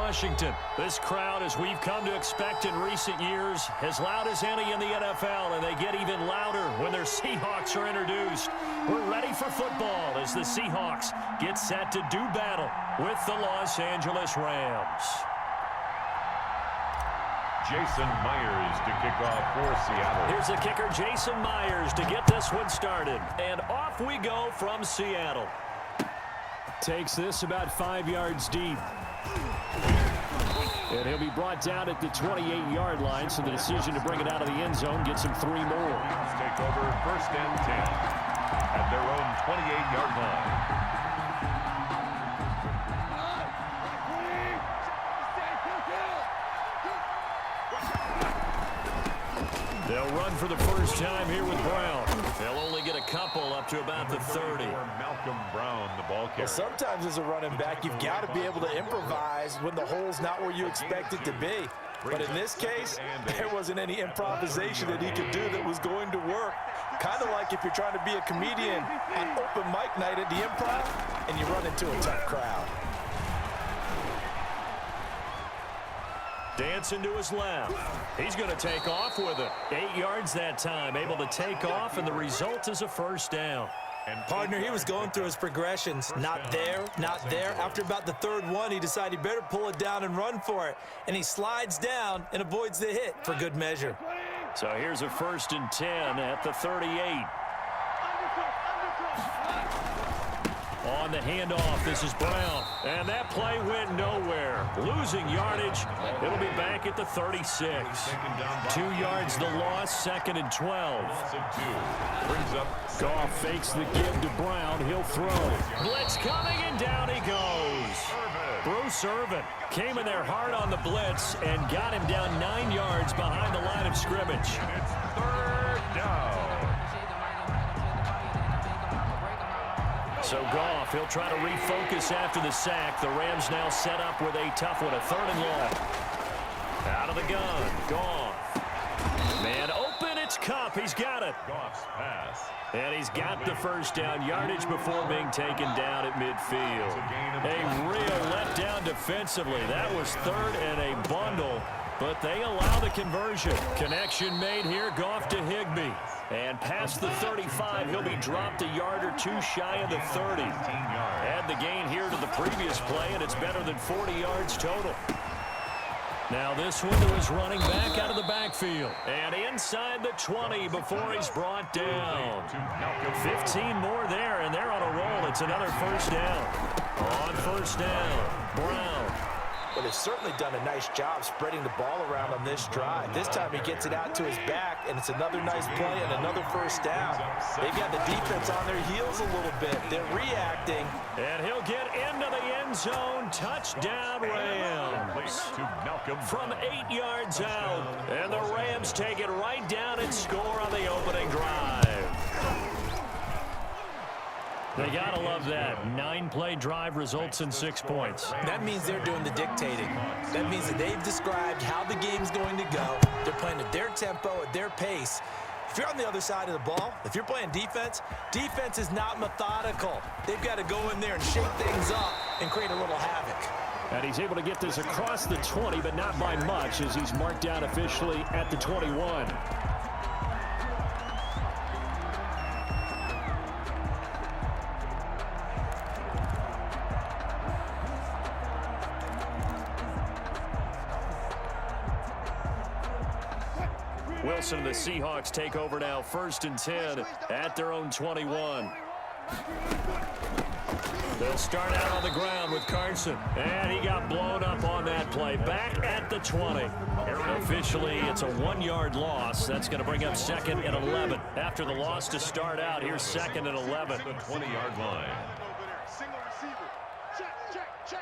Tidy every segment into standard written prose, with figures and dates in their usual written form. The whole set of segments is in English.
Washington. This crowd, as we've come to expect in recent years, as loud as any in the NFL, and they get even louder when their Seahawks are introduced. We're ready for football as the Seahawks get set to do battle with the Los Angeles Rams. Jason Myers to kick off for Seattle. Here's the kicker, Jason Myers, to get this one started. And off we go from Seattle. Takes this about 5 yards deep. And he'll be brought down at the 28-yard line, so the decision to bring it out of the end zone gets him 3 more. Rams take over 1st and 10 at their own 28-yard line. They'll run for the first time here with Brown. They'll only get a couple up to about the 30. Malcolm Brown, the ball carrier. Well, sometimes as a running back, you've got to be able to improvise when the hole's not where you expect it to be. But in this case, there wasn't any improvisation that he could do that was going to work. Kind of like if you're trying to be a comedian on open mic night at the Improv and you run into a tough crowd. Dancing to his left. He's going to take off with it. 8 yards that time, able to take off, and the result is a first down. And partner, he was going through his progressions. Not there, not there. After about the 3rd one, he decided he better pull it down and run for it. And he slides down and avoids the hit for good measure. So here's a 1st and 10 at the 38. On the handoff, this is Brown. And that play went nowhere. Losing yardage. It'll be back at the 36. 2 yards the loss, 2nd and 12. Goff fakes the give to Brown. He'll throw. Blitz coming, and down he goes. Bruce Irvin came in there hard on the blitz and got him down 9 yards behind the line of scrimmage. It's 3rd down. So Goff, he'll try to refocus after the sack. The Rams now set up with a tough one, a 3rd and long. Out of the gun, Goff. Man open, it's Kupp. He's got it. Goff's pass. And he's got the first down yardage before being taken down at midfield. A real letdown defensively. That was 3rd and a bundle, but they allow the conversion. Connection made here, Goff to Higbee. And past the 35, he'll be dropped a yard or 2 shy of the 30. Add the gain here to the previous play, and it's better than 40 yards total. Now this one to his running back out of the backfield. And inside the 20 before he's brought down. 15 more there, and they're on a roll. It's another first down. On first down, Brown. But they've certainly done a nice job spreading the ball around on this drive. This time he gets it out to his back, and it's another nice play and another first down. They've got the defense on their heels a little bit. They're reacting. And he'll get into the end zone. Touchdown, Rams. From 8 yards out. And the Rams take it right down and score on the opening drive. They gotta love that. 9-play drive results in 6 points. That means they're doing the dictating. That means that they've described how the game's going to go. They're playing at their tempo, at their pace. If you're on the other side of the ball, if you're playing defense, defense is not methodical. They've got to go in there and shake things up and create a little havoc. And he's able to get this across the 20, but not by much, as he's marked down officially at the 21. Wilson and the Seahawks take over now, 1st and 10 at their own 21. They'll start out on the ground with Carson, and he got blown up on that play. Back at the 20. Officially, it's a 1-yard loss. That's going to bring up 2nd and 11. After the loss to start out, here's 2nd and 11. The 20-yard line. Single receiver. Check.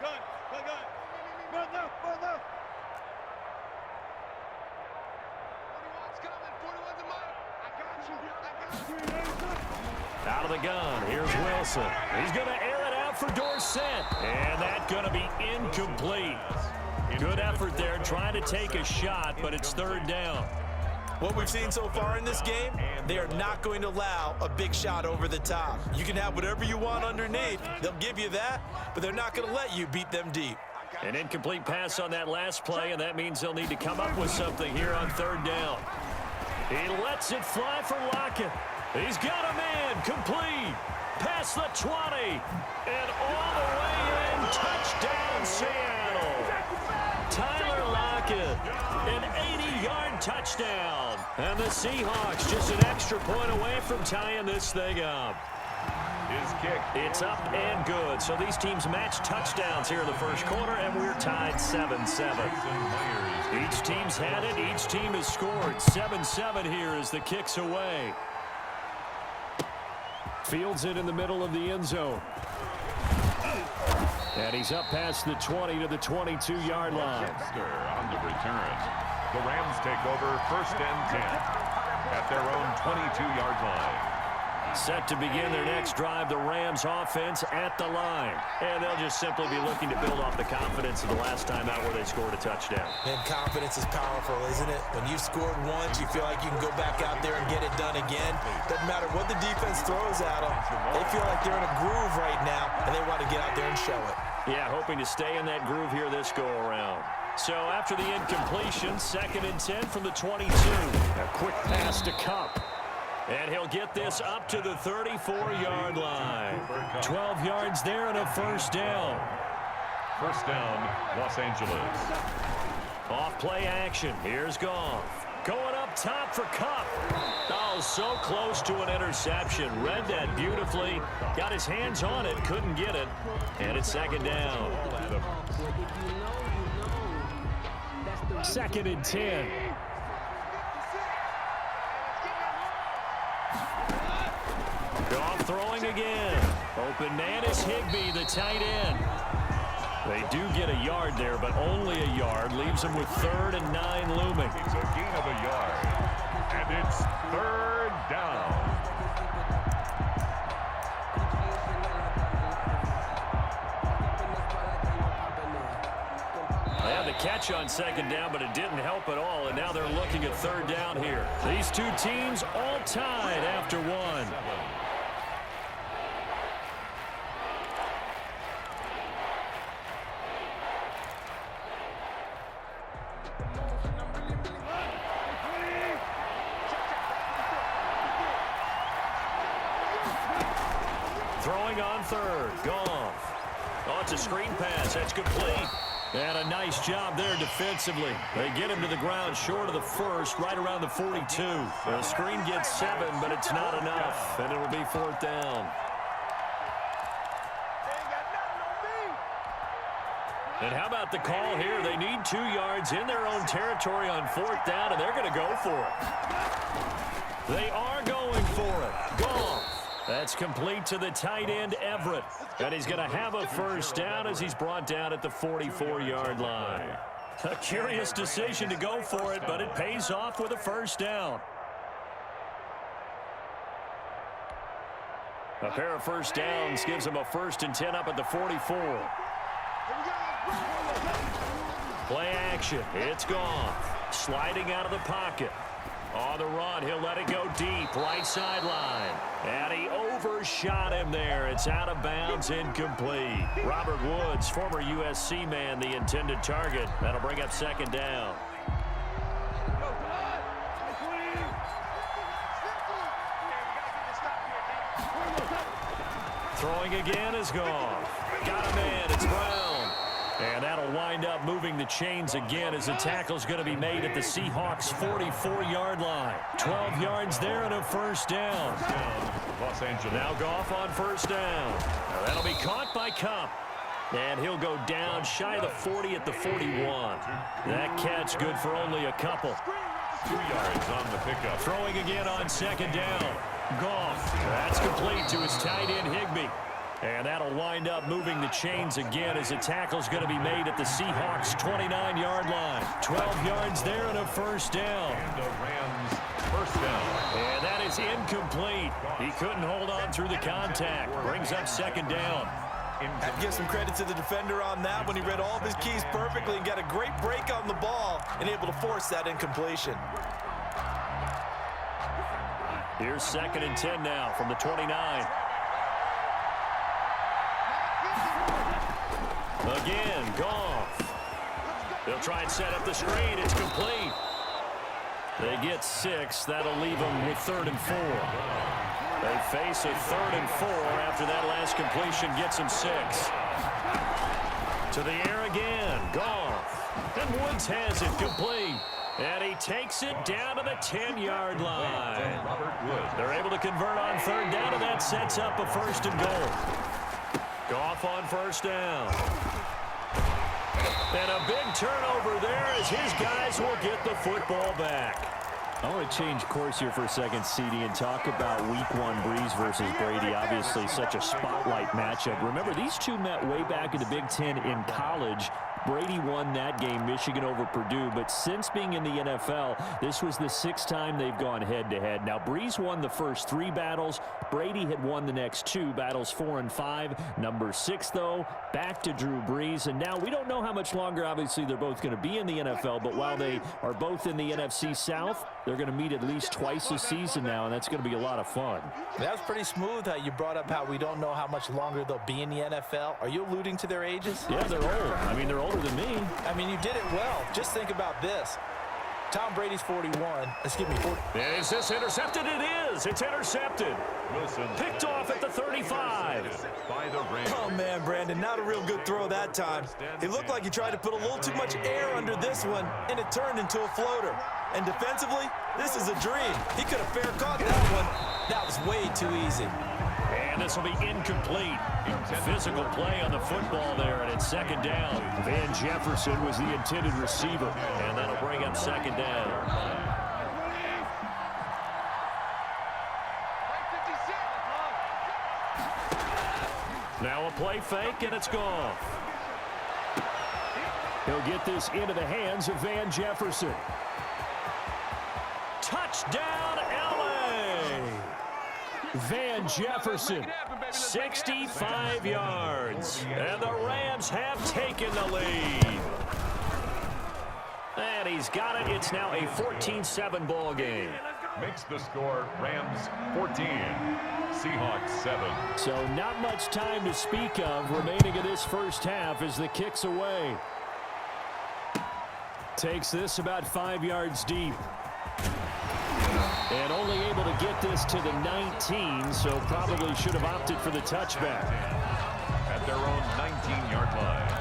Gun. Out of the gun, here's Wilson. He's going to air it out for Dorsett. And that's going to be incomplete. Good effort there, trying to take a shot, but it's 3rd down. What we've seen so far in this game, they are not going to allow a big shot over the top. You can have whatever you want underneath. They'll give you that, but they're not going to let you beat them deep. An incomplete pass on that last play, and that means they'll need to come up with something here on third down. He lets it fly for Lockett. He's got a man, complete. Past the 20, and all the way in. Touchdown, Seattle. Tyler Lockett, an 80-yard touchdown. And the Seahawks just an extra point away from tying this thing up. His kick. It's up and good. So these teams match touchdowns here in the first quarter, and we're tied 7-7. Each team's had it. Each team has scored. 7-7 here as the kick's away. Fields it in the middle of the end zone. And he's up past the 20 to the 22-yard line. On the return. The Rams take over 1st and 10 at their own 22-yard line. Set to begin their next drive, the Rams offense at the line. And they'll just simply be looking to build off the confidence of the last time out where they scored a touchdown. And confidence is powerful, isn't it? When you've scored once, you feel like you can go back out there and get it done again. Doesn't matter what the defense throws at them. They feel like they're in a groove right now, and they want to get out there and show it. Yeah, hoping to stay in that groove here this go-around. So after the incompletion, 2nd and 10 from the 22. A quick pass to Kupp. And he'll get this up to the 34-yard line. 12 yards there and a 1st down. 1st down, Los Angeles. Off play action. Here's Goff. Going up top for Kupp. Oh, so close to an interception. Read that beautifully. Got his hands on it. Couldn't get it. And it's 2nd down. 2nd and 10. Goff throwing again. Open man is Higbee, the tight end. They do get a yard there, but only a yard. Leaves them with 3rd and 9 looming. It's a gain of a yard. And it's 3rd down. They had the catch on 2nd down, but it didn't help at all, and now they're looking at 3rd down here. These two teams all tied after one. Throwing on 3rd. Goff. Oh, it's a screen pass. That's complete. And a nice job there defensively. They get him to the ground short of the 1st, right around the 42. The screen gets 7, but it's not enough, and it'll be 4th down. And how about the call here? They need 2 yards in their own territory on 4th down, and they're going to go for it. They are going for it. Goff. That's complete to the tight end, Everett. And he's going to have a 1st down as he's brought down at the 44-yard line. A curious decision to go for it, but it pays off with a 1st down. A pair of 1st downs gives him a 1st and 10 up at the 44. Play action. It's Goff. Sliding out of the pocket. On the run, he'll let it go deep, right sideline. And he overshot him there. It's out of bounds, incomplete. Robert Woods, former USC man, the intended target. That'll bring up 2nd down. Throwing again is Goff. Got a man, it's Brown. And that'll wind up moving the chains again as the tackle's going to be made at the Seahawks' 44-yard line. 12 yards there and a 1st down. Los Angeles. Now Goff on 1st down. Now that'll be caught by Kupp. And he'll go down shy of the 40 at the 41. That catch good for only a couple. 2 yards on the pickup. Throwing again on 2nd down. Goff. That's complete to his tight end, Higbee. And that'll wind up moving the chains again as the tackle's going to be made at the Seahawks' 29-yard line. 12 yards there and a 1st down. And the Rams' 1st down. And that is incomplete. He couldn't hold on through the contact. Brings up 2nd down. I'd give some credit to the defender on that when he read all of his keys perfectly and got a great break on the ball and able to force that incompletion. Here's 2nd and 10 now from the 29. Again, Goff. They'll try and set up the screen. It's complete. They get 6. That'll leave them with 3rd and 4. They face a 3rd and 4 after that last completion gets them 6. To the air again. Goff. And Woods has it complete. And he takes it down to the 10-yard line. They're able to convert on 3rd down, and that sets up a 1st and goal. Goff on 1st down. And a big turnover there as his guys will get the football back. I want to change course here for a second, CD, and talk about Week 1 Brees versus Brady. Obviously, such a spotlight matchup. Remember, these two met way back in the Big Ten in college. Brady won that game, Michigan over Purdue. But since being in the NFL, this was the 6th time they've gone head-to-head. Now, Brees won the first 3 battles. Brady had won the next 2, battles 4 and 5. Number 6, though, back to Drew Brees. And now we don't know how much longer, obviously, they're both going to be in the NFL. But while they are both in the NFC South, they're going to meet at least twice a season now, and that's going to be a lot of fun. That was pretty smooth how you brought up how we don't know how much longer they'll be in the NFL. Are you alluding to their ages? Yeah, they're old. I mean, they're older than me. I mean, you did it well. Just think about this. Tom Brady's 41. Excuse me, 40. Is this intercepted? It is. It's intercepted. Wilson Picked off at the 35. by the Rams. Oh, man, Brandon, not a real good throw that time. It looked like he tried to put a little too much air under this one, and it turned into a floater. And defensively, this is a dream. He could have fair caught that one. That was way too easy. And this will be incomplete. Physical play on the football there, and it's 2nd down. Van Jefferson was the intended receiver, and that'll bring up 2nd down. Now a play fake, and it's gone. He'll get this into the hands of Van Jefferson. Touchdown, L.A. Van Jefferson, 65 yards. And the Rams have taken the lead. And he's got it. It's now a 14-7 ball game. Makes the score Rams 14, Seahawks 7. So not much time to speak of remaining in this first half as the kick's away. Takes this about 5 yards deep. And only able to get this to the 19, so probably should have opted for the touchback. At their own 19-yard line.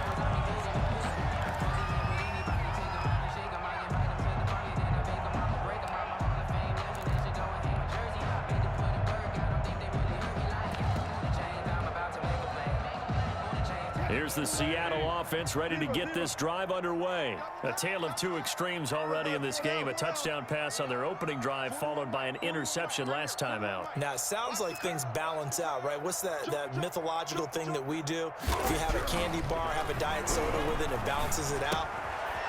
Here's the Seattle offense ready to get this drive underway. A tale of 2 extremes already in this game. A touchdown pass on their opening drive followed by an interception last time out. Now, it sounds like things balance out, right? What's that mythological thing that we do? If you have a candy bar, have a diet soda with it, it balances it out.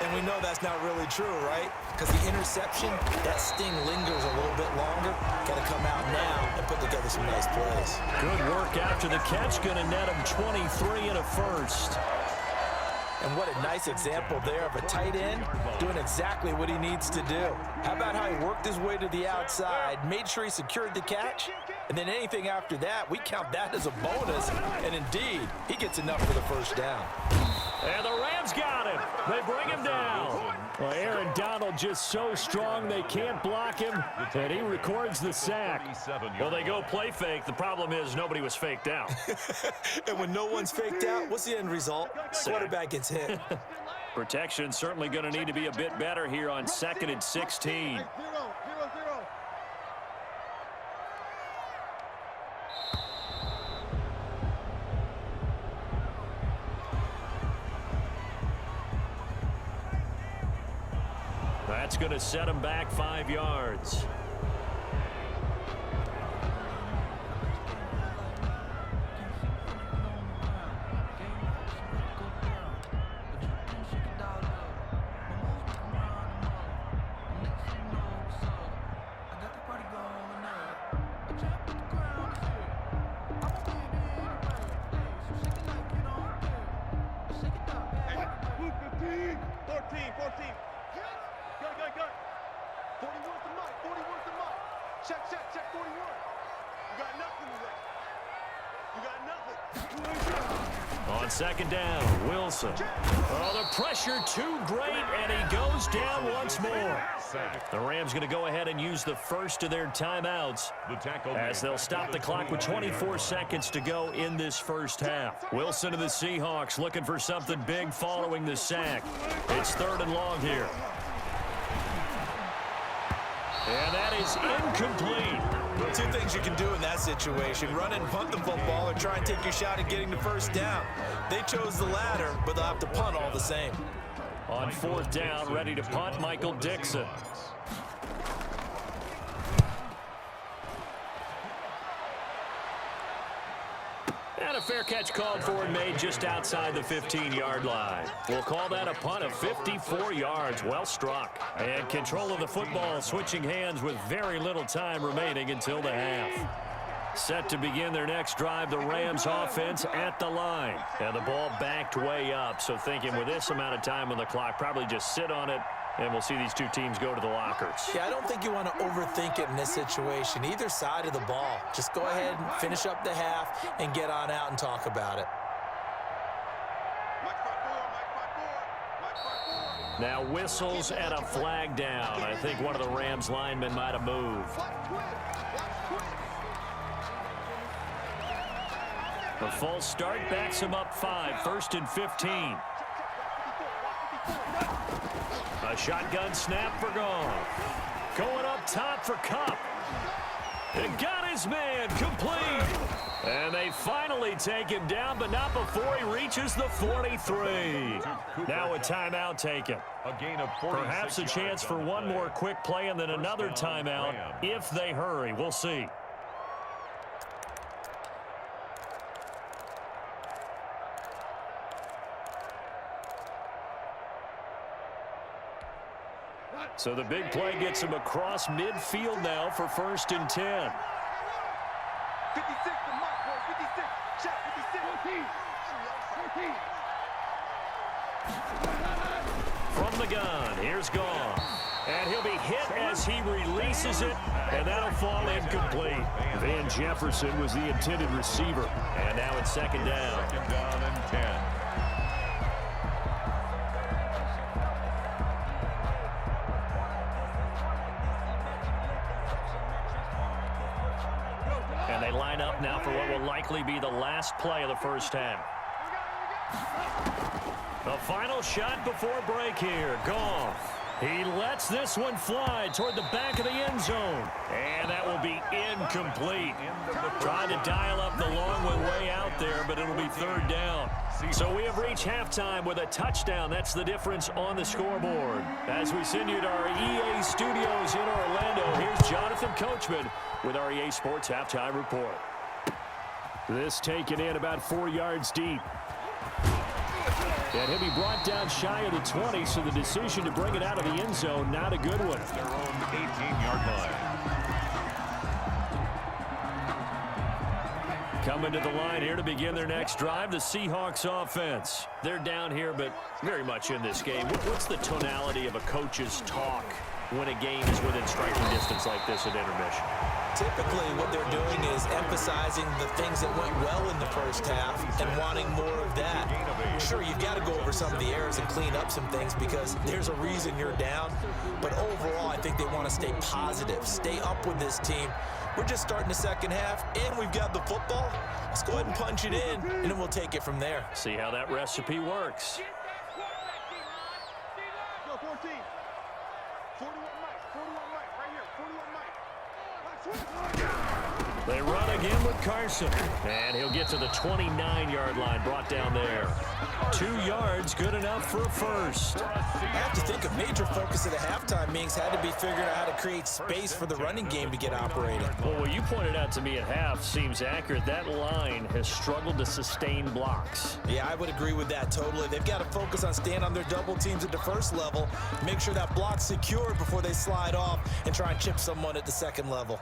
And we know that's not really true, right? Because the interception, that sting lingers a little bit longer. Got to come out now and put together some nice plays. Good work after the catch. Going to net him 23 and a first. And what a nice example there of a tight end doing exactly what he needs to do. How about how he worked his way to the outside, made sure he secured the catch, and then anything after that, we count that as a bonus. And indeed, he gets enough for the first down. And the Rams got him. They bring him down. Well, Aaron Donald just so strong they can't block him, and he records the sack. Well, they go play fake. The problem is nobody was faked out. And when no one's faked out, what's the end result? Quarterback gets hit. Protection certainly going to need to be a bit better here on 2nd and 16. That's going to set him back 5 yards. On second down, Wilson. Oh, the pressure too great, and he goes down once more. The Rams going to go ahead and use the first of their timeouts as they'll stop the clock with 24 seconds to go in this first half. Wilson and the Seahawks looking for something big following the sack. It's 3rd and long here. And that is incomplete. Two things you can do in that situation: run and punt the football, or try and take your shot at getting the first down. They chose the latter, but they'll have to punt all the same. On 4th down, ready to punt, Michael Dixon. And a fair catch called for and made just outside the 15-yard line. We'll call that a punt of 54 yards. Well struck. And control of the football switching hands with very little time remaining until the half. Set to begin their next drive, the Rams offense at the line. And the ball backed way up, so thinking with this amount of time on the clock, probably just sit on it, and we'll see these two teams go to the lockers. Yeah, I don't think you want to overthink it in this situation. Either side of the ball. Just go ahead and finish up the half and get on out and talk about it. Now whistles and a flag down. I think one of the Rams linemen might have moved. A false start backs him up 5, 1st and 15. A shotgun snap for Goff. Going up top for Kupp. And got his man complete. And they finally take him down, but not before he reaches the 43. Now a timeout taken. Perhaps a chance for one more quick play and then another timeout if they hurry. We'll see. So the big play gets him across midfield now for 1st and 10. 56, the mark, boy, 56. Shot 56. From the gun, here's Goff. And he'll be hit as he releases it, and that'll fall incomplete. Van Jefferson was the intended receiver. And now it's 2nd down. 2nd down and 10. And they line up now for what will likely be the last play of the first half. The final shot before break here. Goff. He lets this one fly toward the back of the end zone. And that will be incomplete. Trying to dial up the long one way out there, but it'll be 3rd down. So we have reached halftime with a touchdown. That's the difference on the scoreboard. As we send you to our EA studios in Orlando, here's Jonathan Coachman with our EA Sports Halftime Report. This taken in about 4 yards deep. And he'll be brought down shy of the 20, so the decision to bring it out of the end zone, not a good one. Their own 18-yard line. Coming to the line here to begin their next drive, the Seahawks offense. They're down here, but very much in this game. What's the tonality of a coach's talk when a game is within striking distance like this at intermission? Typically, what they're doing is emphasizing the things that went well in the first half and wanting more of that. Sure, you've got to go over some of the errors and clean up some things because there's a reason you're down. But overall, I think they want to stay positive, stay up with this team. We're just starting the second half, and we've got the football. Let's go ahead and punch it in, and then we'll take it from there. See how that recipe works. Go 14. 41 Mike, 41 Mike, right here, 41 Mike. They run again with Carson. And he'll get to the 29-yard line, brought down there. 2 yards, good enough for a first. I have to think a major focus of the halftime meetings had to be figuring out how to create space for the running game to get operating. Well, what you pointed out to me at half seems accurate. That line has struggled to sustain blocks. Yeah, I would agree with that totally. They've got to focus on staying on their double teams at the first level, make sure that block's secured before they slide off and try and chip someone at the second level.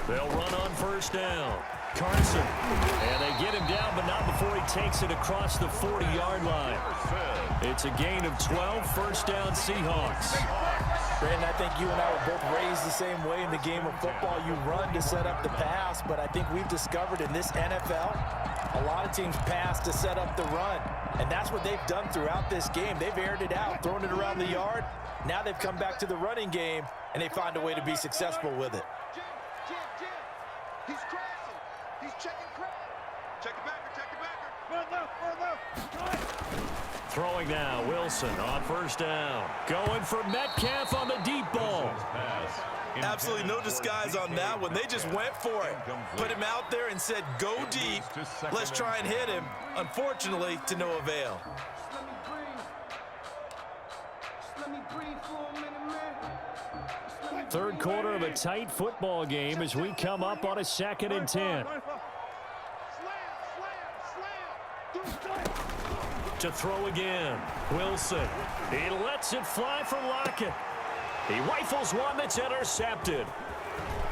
They'll run on first down. Carson. And they get him down, but not before he takes it across the 40-yard line. It's a gain of 12, first down Seahawks. Brandon, I think you and I were both raised the same way in the game of football. You run to set up the pass, but I think we've discovered in this NFL, a lot of teams pass to set up the run. And that's what they've done throughout this game. They've aired it out, thrown it around the yard. Now they've come back to the running game, and they find a way to be successful with it. Jim. He's crashing. He's checking crash. Check it backer. Run left. Throwing now, Wilson on first down. Going for Metcalf on the deep ball. Absolutely no disguise on that one. They just went for it. Put him out there and said, go deep. Let's try and hit him. Unfortunately, to no avail. Third quarter of a tight football game as we come up on a 2nd and 10. To throw again. Wilson. He lets it fly for Lockett. He rifles one that's intercepted.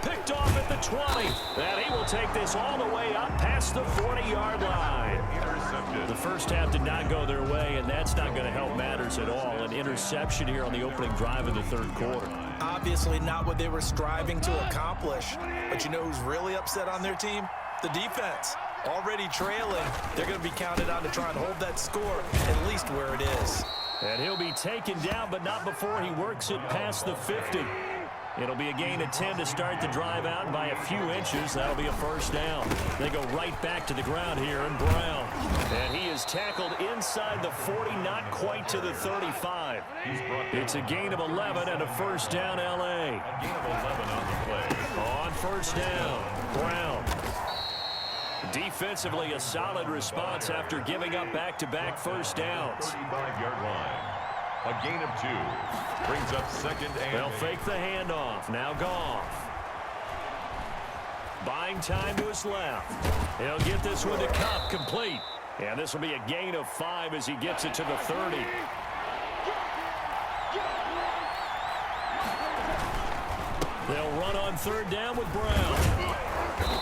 Picked off at the 20. And he will take this all the way up past the 40-yard line. The first half did not go their way, and that's not going to help matters at all. An interception here on the opening drive of the third quarter. Obviously not what they were striving to accomplish. But you know who's really upset on their team? The defense. Already trailing. They're going to be counted on to try and hold that score at least where it is. And he'll be taken down, but not before he works it past the 50. It'll be a gain of 10 to start the drive out by a few inches. That'll be a first down. They go right back to the ground here, and Brown. And he is tackled inside the 40, not quite to the 35. It's a gain of 11 and a first down, L.A. A gain of 11 on the play. On first down, Brown. Defensively, a solid response after giving up back-to-back first downs. 35-yard line. A gain of 2. Brings up 2nd and They'll fake the handoff. Now Goff. Buying time to his left. He'll get this with the Cup complete. And this will be a gain of 5 as he gets it to the 30. They'll run on third down with Brown.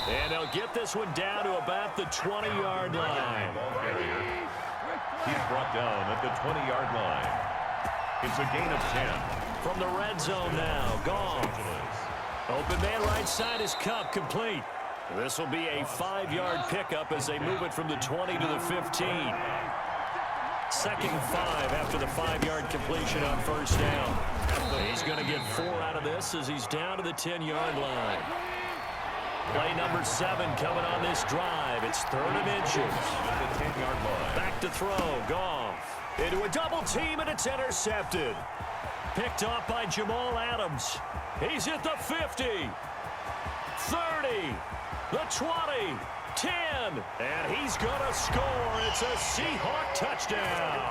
And they'll get this one down to about the 20-yard line. He's brought down at the 20-yard line. It's a gain of 10. From the red zone now, Goff. Open man right side is Cup complete. This will be a 5-yard pickup as they move it from the 20 to the 15. 2nd and 5 after the 5-yard completion on first down. He's going to get 4 out of this as he's down to the 10-yard line. Play number 7 coming on this drive. It's 3rd and inches. At the 10-yard line. Back to throw. Goff. Into a double team, and it's intercepted. Picked off by Jamal Adams. He's at the 50. 30. The 20. 10. And he's going to score. It's a Seahawk touchdown.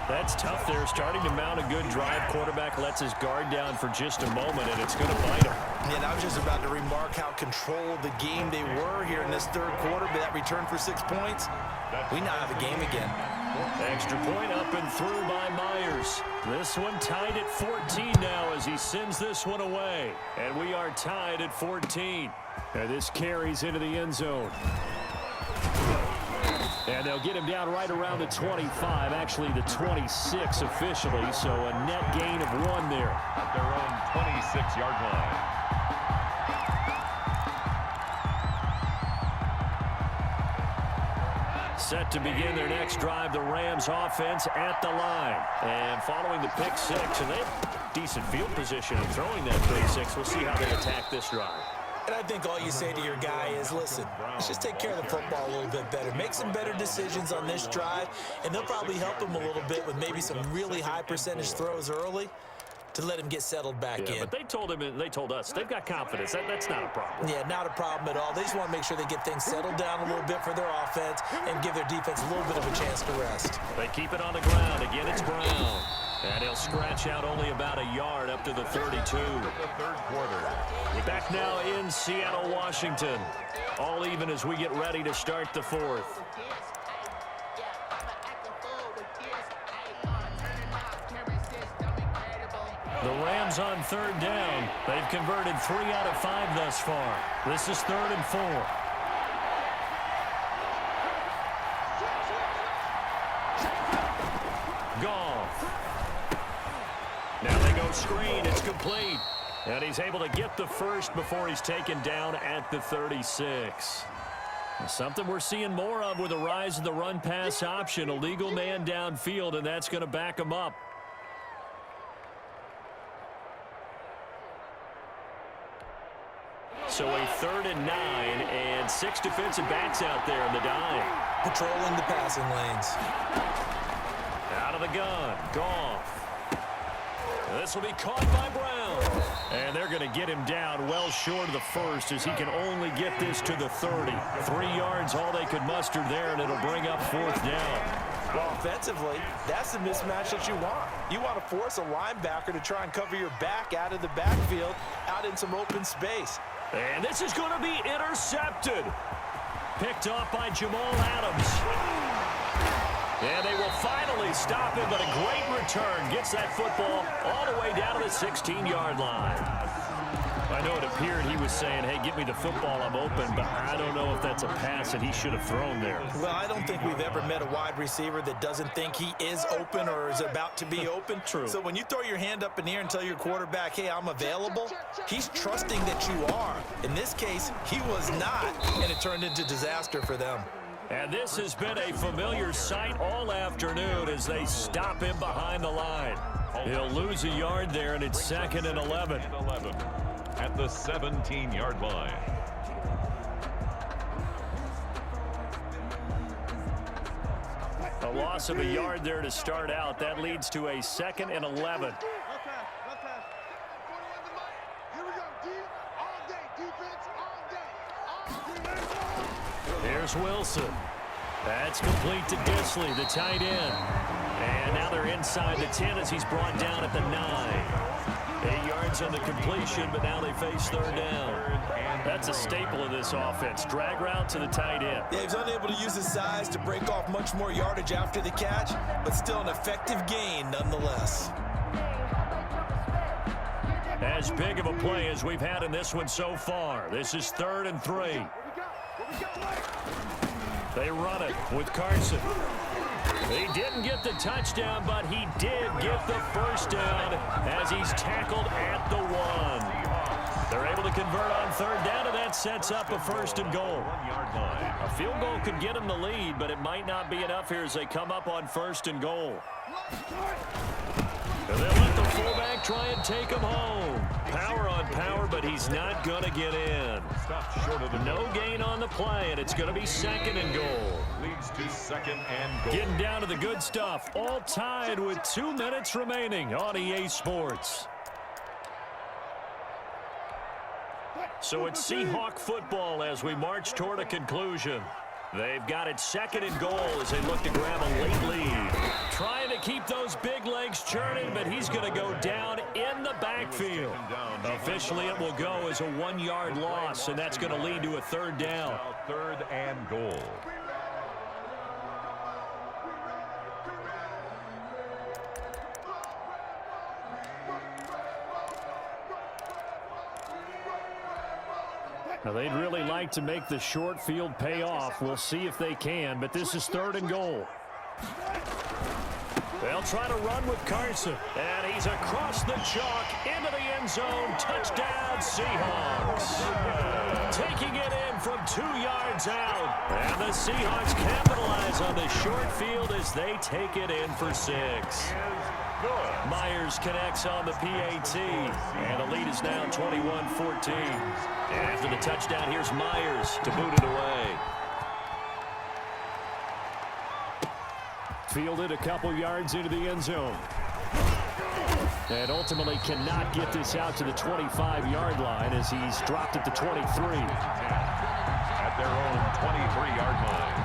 That's tough there. Starting to mount a good drive. Quarterback lets his guard down for just a moment, and it's going to bite him. And I was just about to remark how controlled the game they were here in this third quarter, but that return for 6 points, we now have a game again. Extra point up and through by Myers. This one tied at 14 now as he sends this one away. And we are tied at 14. And this carries into the end zone. And they'll get him down right around the 25, actually the 26 officially, so a net gain of 1 there. At their own 26-yard line. Set to begin their next drive, the Rams offense at the line. And following the pick 6, and they have decent field position in throwing that pick 6. We'll see how they attack this drive. And I think all you say to your guy is, listen, let's just take care of the football a little bit better. Make some better decisions on this drive, and they'll probably help him a little bit with maybe some really high percentage throws early to let him get settled back in. But they told us they've got confidence. That's not a problem. Yeah, not a problem at all. They just want to make sure they get things settled down a little bit for their offense and give their defense a little bit of a chance to rest. They keep it on the ground. Again, it's Brown. And he'll scratch out only about a yard up to the 32. The third quarter. Back now in Seattle, Washington. All even as we get ready to start the fourth. The Rams on third down. They've converted 3 out of 5 thus far. This is 3rd and 4. Goff. Now they go screen. It's complete. And he's able to get the first before he's taken down at the 36. Something we're seeing more of with the rise of the run-pass option. A legal man downfield, and that's going to back him up. So a 3rd and 9, and 6 defensive backs out there in the dime. Patrolling the passing lanes. Out of the gun, Goff. This will be caught by Brown. And they're going to get him down well short of the first as he can only get this to the 30. 3 yards, all they could muster there, and it'll bring up 4th down. Well, offensively, that's the mismatch that you want. You want to force a linebacker to try and cover your back out of the backfield, out in some open space. And this is going to be intercepted. Picked off by Jamal Adams. And they will finally stop him, but a great return. Gets that football all the way down to the 16-yard line. I know it appeared he was saying, hey, give me the football, I'm open, but I don't know if that's a pass that he should have thrown there. Well, I don't think we've ever met a wide receiver that doesn't think he is open or is about to be open. True. So when you throw your hand up in the air and tell your quarterback, hey, I'm available, he's trusting that you are. In this case, he was not, and it turned into disaster for them. And this has been a familiar sight all afternoon as they stop him behind the line. He'll lose a yard there, and it's 2nd and 11. At the 17-yard line. A loss of a yard there to start out. That leads to a 2nd and 11. Left pass. 41 to Mike. Here we go. D all day. Defense all day. Here's Wilson. That's complete to Disley, the tight end. And now they're inside the 10 as he's brought down at the 9. 8 yards on the completion, but now they face 3rd down. That's a staple of this offense. Drag route to the tight end. Yeah, he's unable to use his size to break off much more yardage after the catch, but still an effective gain nonetheless. As big of a play as we've had in this one so far. This is 3rd and 3. They run it with Carson. He didn't get the touchdown, but he did get the first down as he's tackled at the 1. They're able to convert on 3rd down, and that sets up a 1st and goal. A field goal could get them the lead, but it might not be enough here as they come up on 1st and goal. And they'll let the fullback try and take him home. Power on power, but he's not going to get in. No gain on the play, and it's going to be 2nd and goal. Leads to 2nd and goal. Getting down to the good stuff. All tied with 2 minutes remaining on EA Sports. So it's Seahawk football as we march toward a conclusion. They've got it 2nd and goal as they look to grab a late lead. Trying to keep those big legs churning, but he's going to go down in the backfield. Officially, it will go as a 1-yard loss, and that's going to lead to a 3rd down. 3rd and goal. Now, they'd really like to make the short field pay off. We'll see if they can, but this is 3rd and goal. They'll try to run with Carson, and he's across the chalk into the end zone. Touchdown, Seahawks. Taking it in from 2 yards out, and the Seahawks capitalize on the short field as they take it in for 6. Myers connects on the PAT, and the lead is now 21-14. After the touchdown, here's Myers to boot it away. Fielded a couple yards into the end zone. And ultimately cannot get this out to the 25-yard line as he's dropped at the 23. At their own 23-yard line.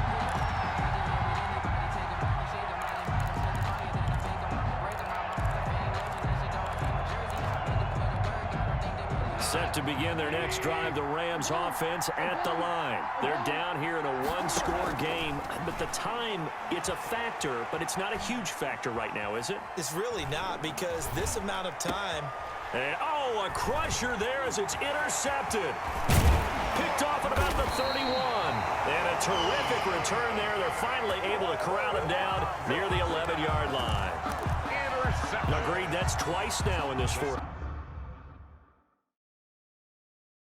Set to begin their next drive, the Rams offense at the line. They're down here in a one-score game, but the time, it's a factor, but it's not a huge factor right now, is it? It's really not, because this amount of time. And, oh, a crusher there as it's intercepted. Picked off at about the 31. And a terrific return there. They're finally able to corral him down near the 11-yard line. Intercepted. Agreed, that's twice now in this fourth.